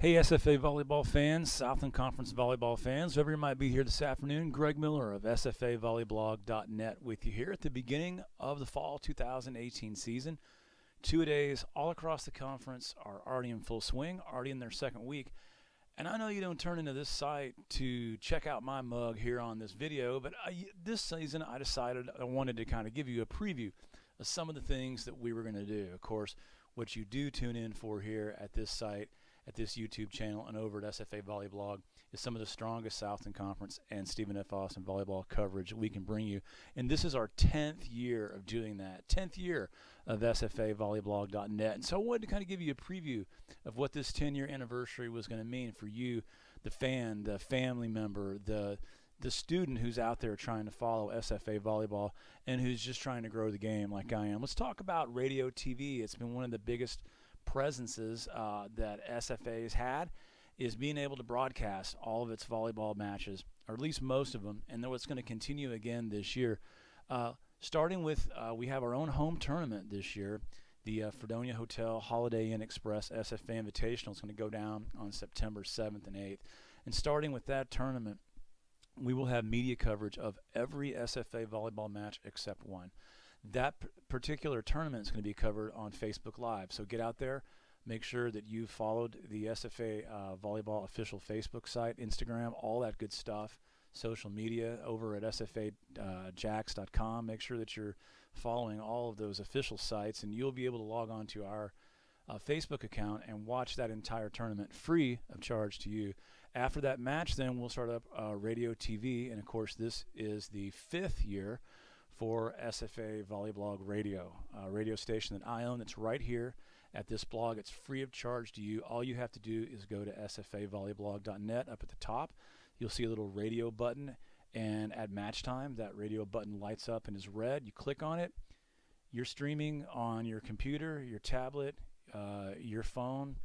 Hey SFA volleyball fans, Southland Conference volleyball fans, whoever you might be here this afternoon, Greg Miller of SFAVolleyBlog.net with you here at the beginning of the fall 2018 season. 2-a-days all across the conference are already in full swing, already in their second week. And I know you don't turn into this site to check out my mug here on this video, but this season I decided I wanted to kind of give you a preview of some of the things that we were going to do. Of course, what you do tune in for here at this site, at this YouTube channel, and over at SFA VolleyBlog is some of the strongest Southland Conference and Stephen F. Austin volleyball coverage we can bring you. And this is our 10th year of doing that, 10th year of SFAVolleyBlog.net. And so I wanted to kind of give you a preview of what this 10-year anniversary was going to mean for you, the fan, the family member, the student who's out there trying to follow SFA volleyball and who's just trying to grow the game like I am. Let's talk about radio TV. It's been one of the biggest presences that SFA has had, is being able to broadcast all of its volleyball matches, or at least most of them, and then what's going to continue again this year. Starting with, we have our own home tournament this year. The Fredonia Hotel Holiday Inn Express SFA Invitational is going to go down on September 7th and 8th. And starting with that tournament, we will have media coverage of every SFA volleyball match except one. That particular tournament is going to be covered on Facebook Live. So get out there, make sure that you followed the SFA Volleyball official Facebook site, Instagram, all that good stuff, social media over at SFAJax.com. Make sure that you're following all of those official sites, and you'll be able to log on to our Facebook account and watch that entire tournament free of charge to you. After that match, then we'll start up radio TV, and of course this is the 5th year for SFA VolleyBlog Radio, a radio station that I own. It's right here at this blog. It's free of charge to you. All you have to do is go to SFAVolleyBlog.net. Up at the top, you'll see a little radio button, and at match time, that radio button lights up and is red. You click on it. You're streaming on your computer, your tablet, your phone.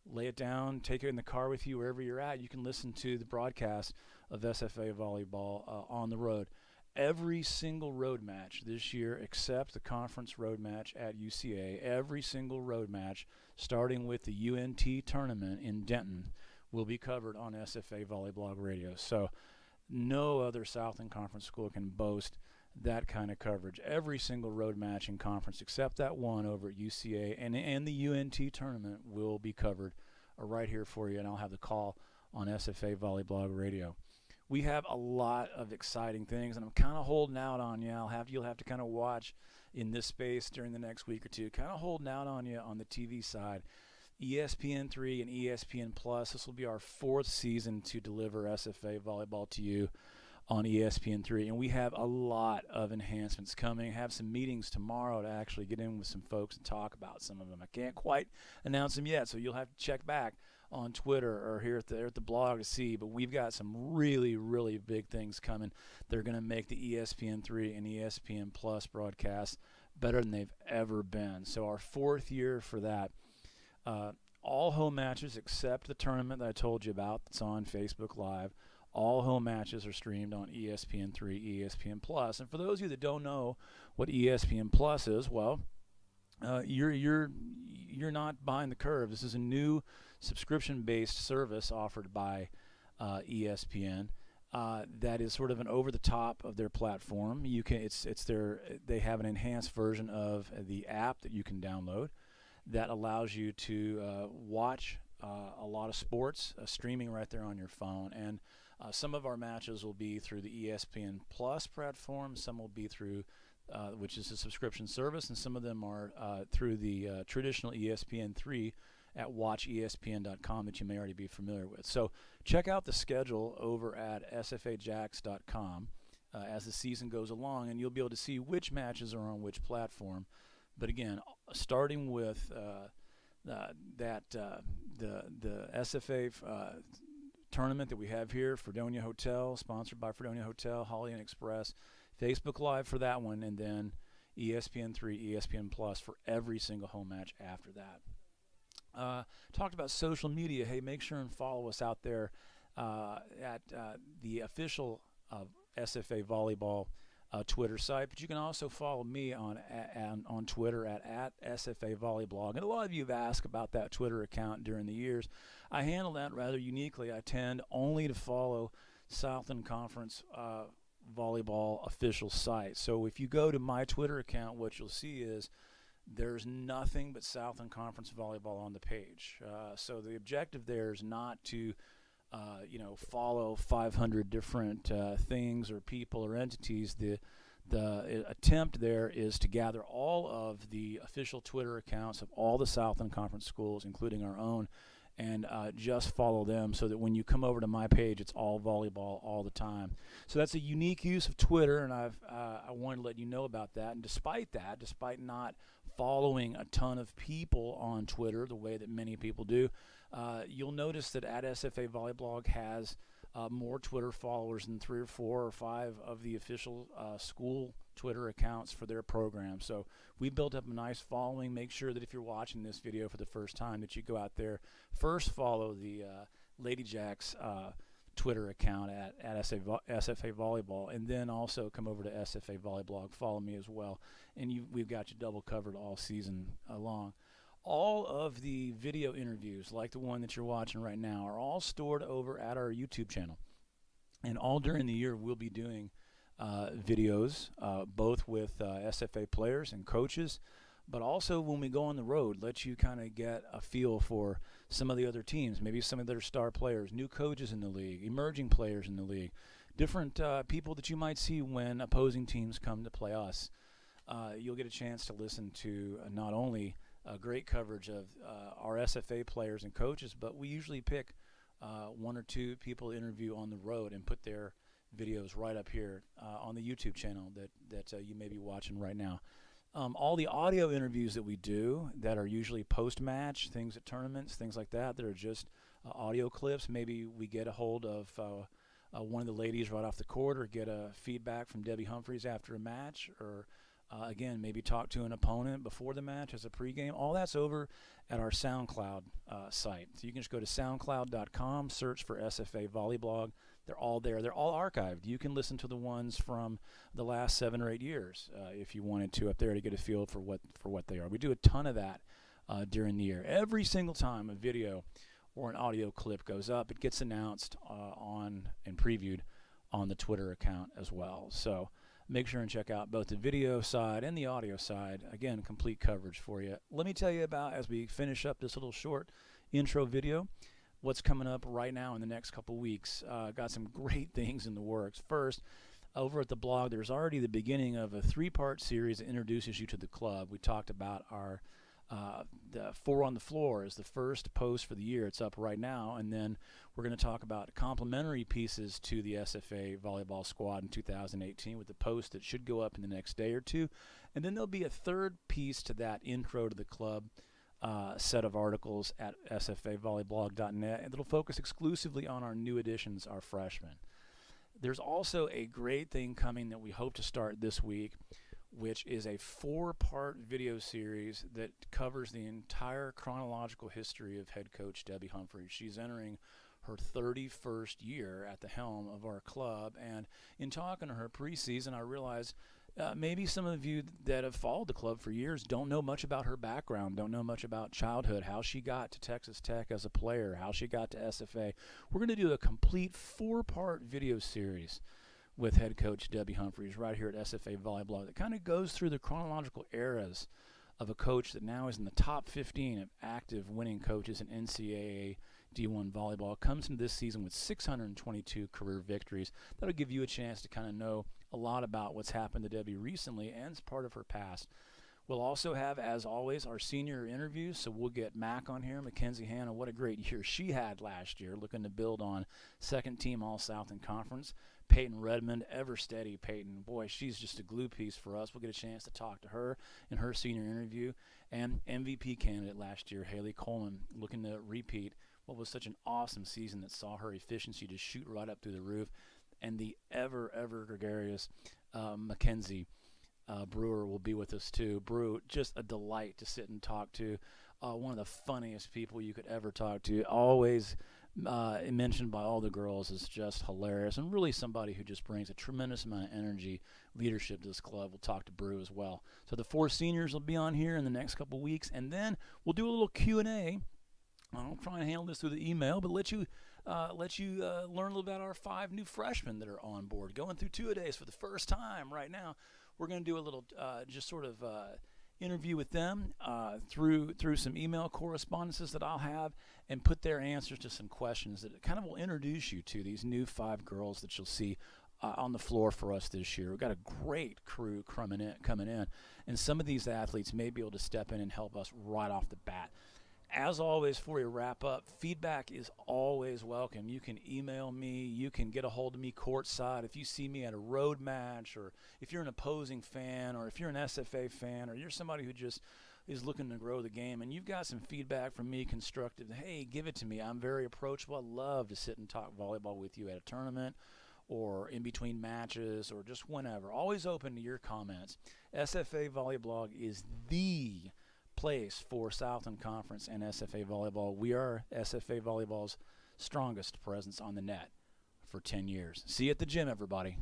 Lay it down, take it in the car with you wherever you're at. You can listen to the broadcast of SFA Volleyball on the road. Every single road match this year, except the conference road match at UCA, every single road match, starting with the UNT tournament in Denton, will be covered on SFA VolleyBlog Radio. So no other Southland Conference school can boast that kind of coverage. Every single road match in conference, except that one over at UCA, and the UNT tournament will be covered right here for you, and I'll have the call on SFA VolleyBlog Radio. We have a lot of exciting things, and I'm kind of holding out on you. You'll have to kind of watch in this space during the next week or two. Kind of holding out on you on the TV side. ESPN3 and ESPN Plus. This will be our 4th season to deliver SFA volleyball to you on ESPN3, and we have a lot of enhancements coming. Have some meetings tomorrow to actually get in with some folks and talk about some of them. I can't quite announce them yet, so you'll have to check back on Twitter or here at the blog to see, but we've got some really, really big things coming. They're going to make the ESPN3 and ESPN Plus broadcasts better than they've ever been. So our 4th year for that. All home matches except the tournament that I told you about that's on Facebook Live. All home matches are streamed on ESPN3, ESPN Plus. And for those of you that don't know what ESPN Plus is, well, you're not behind the curve. This is a new subscription-based service offered by ESPN that is sort of an over-the-top of their platform. They have an enhanced version of the app that you can download that allows you to watch a lot of sports streaming right there on your phone. And some of our matches will be through the ESPN Plus platform. Some will be through, which is a subscription service, and some of them are through the traditional ESPN3 at watchespn.com that you may already be familiar with. So check out the schedule over at SFAJax.com as the season goes along, and you'll be able to see which matches are on which platform. But again, starting with the SFA tournament that we have here, Fredonia Hotel, sponsored by Fredonia Hotel, Holiday Inn Express, Facebook Live for that one, and then ESPN3, ESPN Plus for every single home match after that. Talked about social media. Hey, make sure and follow us out there at the official SFA Volleyball Twitter site, but you can also follow me on Twitter at SFA VolleyBlog. And a lot of you have asked about that Twitter account during the years. I handle that rather uniquely. I tend only to follow Southland Conference Volleyball official site. So if you go to my Twitter account, what you'll see is there's nothing but Southland Conference Volleyball on the page. So the objective there is not to follow 500 different things or people or entities. The attempt there is to gather all of the official Twitter accounts of all the Southland Conference schools, including our own, and just follow them so that when you come over to my page, it's all volleyball all the time. So that's a unique use of Twitter, and I wanted to let you know about that. And despite not following a ton of people on Twitter the way that many people do, you'll notice that at SFA VolleyBlog has more Twitter followers than 3 or 4 or 5 of the official school Twitter accounts for their program. So we built up a nice following. Make sure that if you're watching this video for the first time that you go out there, first follow the Lady Jacks Twitter account at SFA Volleyball, and then also come over to SFA VolleyBlog. Follow me as well, and we've got you double covered all season long. All of the video interviews, like the one that you're watching right now, are all stored over at our YouTube channel. And all during the year, we'll be doing videos, both with SFA players and coaches, but also when we go on the road, let you kind of get a feel for some of the other teams, maybe some of their star players, new coaches in the league, emerging players in the league, different people that you might see when opposing teams come to play us. You'll get a chance to listen to not only great coverage of our SFA players and coaches, but we usually pick 1 or 2 people to interview on the road and put their videos right up here on the YouTube channel that you may be watching right now. All the audio interviews that we do that are usually post-match, things at tournaments, things like that are just audio clips. Maybe we get a hold of one of the ladies right off the court, or get a feedback from Debbie Humphreys after a match, or again, maybe talk to an opponent before the match as a pregame. All that's over at our SoundCloud site. So you can just go to soundcloud.com, search for SFA VolleyBlog. They're all there. They're all archived. You can listen to the ones from the last 7 or 8 years if you wanted to up there to get a feel for what they are. We do a ton of that during the year. Every single time a video or an audio clip goes up, it gets announced on and previewed on the Twitter account as well. So make sure and check out both the video side and the audio side. Again, complete coverage for you. Let me tell you about, as we finish up this little short intro video, what's coming up right now in the next couple weeks. Got some great things in the works. First, over at the blog, there's already the beginning of a 3-part series that introduces you to the club. We talked about our the 4 on the floor is the first post for the year. It's up right now, and then we're going to talk about complementary pieces to the SFA volleyball squad in 2018 with the post that should go up in the next day or 2, and then there'll be a third piece to that intro to the club set of articles at SFAVolleyBlog.net, and it'll focus exclusively on our new additions, our freshmen. There's also a great thing coming that we hope to start this week, which is a 4-part video series that covers the entire chronological history of head coach Debbie Humphreys. She's entering her 31st year at the helm of our club, and in talking to her preseason, I realized maybe some of you that have followed the club for years don't know much about her background, don't know much about childhood, how she got to Texas Tech as a player, how she got to SFA. We're going to do a complete 4-part video series with head coach Debbie Humphreys right here at SFA VolleyBlog that kind of goes through the chronological eras of a coach that now is in the top 15 of active winning coaches in NCAA D1 volleyball. Comes into this season with 622 career victories. That'll give you a chance to kind of know a lot about what's happened to Debbie recently and as part of her past. We'll also have, as always, our senior interviews, so we'll get Mac on here, Mackenzie Hanna. What a great year she had last year, looking to build on second-team All-Southland Conference. Peyton Redmond, ever steady Peyton. Boy, she's just a glue piece for us. We'll get a chance to talk to her in her senior interview. And MVP candidate last year, Haley Coleman, looking to repeat what was such an awesome season that saw her efficiency just shoot right up through the roof. And the ever gregarious Mackenzie Brewer will be with us too. Brew, just a delight to sit and talk to. One of the funniest people you could ever talk to. Always mentioned by all the girls is just hilarious, and really somebody who just brings a tremendous amount of energy, leadership to this club. We'll talk to Brew as well. So the 4 seniors will be on here in the next couple weeks, and then we'll do a little Q&A. I'll try and handle this through the email, but let you learn a little about our 5 new freshmen that are on board, going through 2-a-days for the first time right now. We're going to do a little just sort of interview with them through some email correspondences that I'll have, and put their answers to some questions that kind of will introduce you to these new 5 girls that you'll see on the floor for us this year. We've got a great crew coming in, and some of these athletes may be able to step in and help us right off the bat. As always, before we wrap up, feedback is always welcome. You can email me. You can get a hold of me courtside. If you see me at a road match, or if you're an opposing fan, or if you're an SFA fan, or you're somebody who just is looking to grow the game, and you've got some feedback from me, constructive, hey, give it to me. I'm very approachable. I love to sit and talk volleyball with you at a tournament or in between matches or just whenever. Always open to your comments. SFA VolleyBlog is the place for Southland Conference and SFA Volleyball. We are SFA Volleyball's strongest presence on the net for 10 years. See you at the gym, everybody.